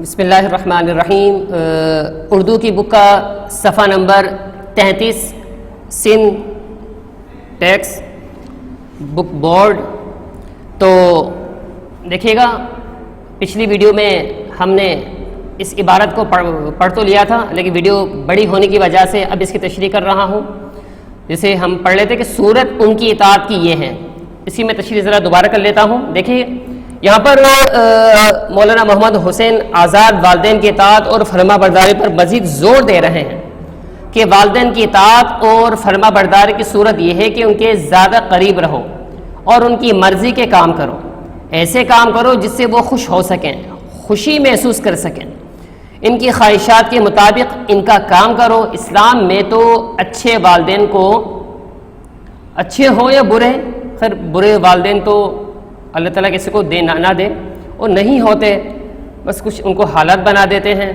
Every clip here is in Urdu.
بسم اللہ الرحمن الرحیم۔ اردو کی بک کا صفحہ number 33 Sindh textbook board. تو دیکھیے گا پچھلی ویڈیو میں ہم نے اس عبارت کو پڑھ تو لیا تھا، لیکن ویڈیو بڑی ہونے کی وجہ سے اب اس کی تشریح کر رہا ہوں۔ جسے ہم پڑھ لیتے کہ صورت ان کی اطاعت کی یہ ہے، اسی میں تشریح ذرا دوبارہ کر لیتا ہوں۔ دیکھیے یہاں پر مولانا محمد حسین آزاد والدین کی اطاعت اور فرما برداری پر مزید زور دے رہے ہیں کہ والدین کی اطاعت اور فرما برداری کی صورت یہ ہے کہ ان کے زیادہ قریب رہو اور ان کی مرضی کے کام کرو، ایسے کام کرو جس سے وہ خوش ہو سکیں، خوشی محسوس کر سکیں، ان کی خواہشات کے مطابق ان کا کام کرو۔ اسلام میں تو اچھے والدین کو، اچھے ہو یا برے، خیر برے والدین تو اللہ تعالیٰ کسی کو دے نہ دے، اور نہیں ہوتے بس کچھ ان کو حالت بنا دیتے ہیں۔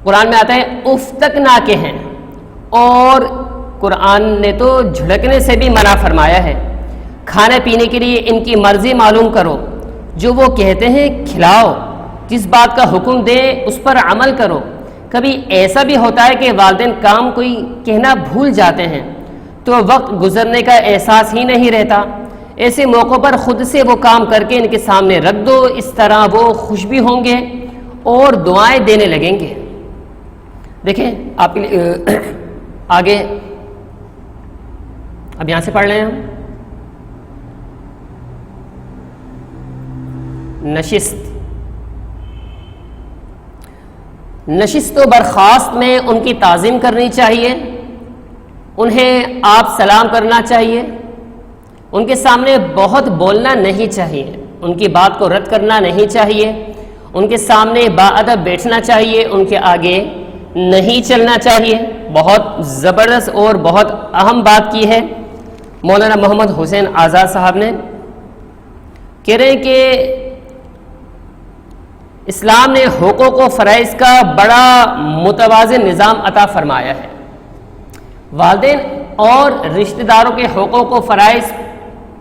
قرآن میں آتا ہے اف تک نہ کہیں، اور قرآن نے تو جھڑکنے سے بھی منع فرمایا ہے۔ کھانے پینے کے لیے ان کی مرضی معلوم کرو، جو وہ کہتے ہیں کھلاؤ، جس بات کا حکم دے اس پر عمل کرو۔ کبھی ایسا بھی ہوتا ہے کہ والدین کام کوئی کہنا بھول جاتے ہیں تو وقت گزرنے کا احساس ہی نہیں رہتا۔ ایسے موقعوں پر خود سے وہ کام کر کے ان کے سامنے رکھ دو، اس طرح وہ خوش بھی ہوں گے اور دعائیں دینے لگیں گے۔ دیکھیں آپ آگے اب یہاں سے پڑھ لیں ہم۔ نشست و برخاست میں ان کی تعظیم کرنی چاہیے، انہیں آپ سلام کرنا چاہیے، ان کے سامنے بہت بولنا نہیں چاہیے، ان کی بات کو رد کرنا نہیں چاہیے، ان کے سامنے باادب بیٹھنا چاہیے، ان کے آگے نہیں چلنا چاہیے۔ بہت زبردست اور بہت اہم بات کی ہے مولانا محمد حسین آزاد صاحب نے، کہہ رہے ہیں کہ اسلام نے حقوق و فرائض کا بڑا متوازن نظام عطا فرمایا ہے۔ والدین اور رشتہ داروں کے حقوق و فرائض،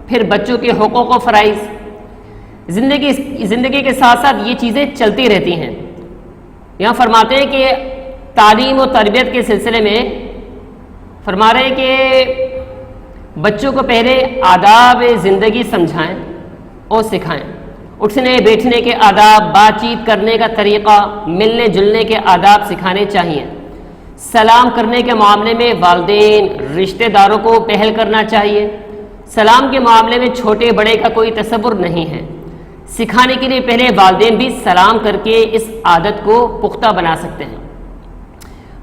پھر بچوں کے حقوق و فرائض، زندگی کے ساتھ ساتھ یہ چیزیں چلتی رہتی ہیں۔ یہاں فرماتے ہیں کہ تعلیم و تربیت کے سلسلے میں فرما رہے ہیں کہ بچوں کو پہلے آداب زندگی سمجھائیں اور سکھائیں، اٹھنے بیٹھنے کے آداب، بات چیت کرنے کا طریقہ، ملنے جلنے کے آداب سکھانے چاہیے۔ سلام کرنے کے معاملے میں والدین رشتہ داروں کو پہل کرنا چاہیے۔ سلام کے معاملے میں چھوٹے بڑے کا کوئی تصور نہیں ہے۔ سکھانے کے لیے پہلے والدین بھی سلام کر کے اس عادت کو پختہ بنا سکتے ہیں۔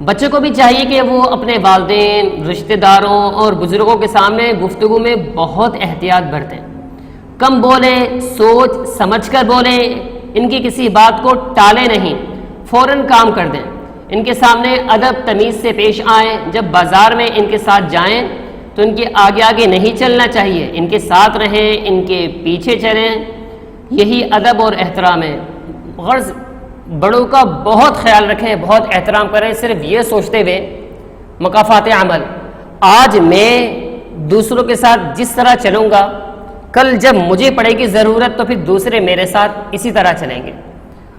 بچوں کو بھی چاہیے کہ وہ اپنے والدین، رشتہ داروں اور بزرگوں کے سامنے گفتگو میں بہت احتیاط برتیں، کم بولیں، سوچ سمجھ کر بولیں، ان کی کسی بات کو ٹالیں نہیں، فوراً کام کر دیں، ان کے سامنے ادب تمیز سے پیش آئیں۔ جب بازار میں ان کے ساتھ جائیں تو ان کے آگے آگے نہیں چلنا چاہیے، ان کے ساتھ رہیں، ان کے پیچھے چلیں، یہی ادب اور احترام ہے۔ غرض بڑوں کا بہت خیال رکھیں، بہت احترام کریں، صرف یہ سوچتے ہوئے مکافات عمل، آج میں دوسروں کے ساتھ جس طرح چلوں گا، کل جب مجھے پڑے گی ضرورت تو پھر دوسرے میرے ساتھ اسی طرح چلیں گے۔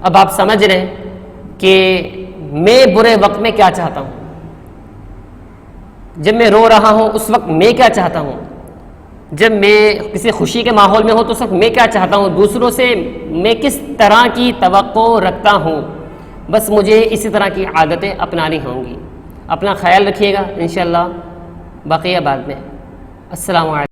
اب آپ سمجھ رہے ہیں کہ میں برے وقت میں کیا چاہتا ہوں، جب میں رو رہا ہوں اس وقت میں کیا چاہتا ہوں، جب میں کسی خوشی کے ماحول میں ہوں تو اس وقت میں کیا چاہتا ہوں، دوسروں سے میں کس طرح کی توقع رکھتا ہوں۔ بس مجھے اسی طرح کی عادتیں اپنانی ہوں گی۔ اپنا خیال رکھیے گا، انشاءاللہ بقیہ بعد میں۔ السلام علیکم۔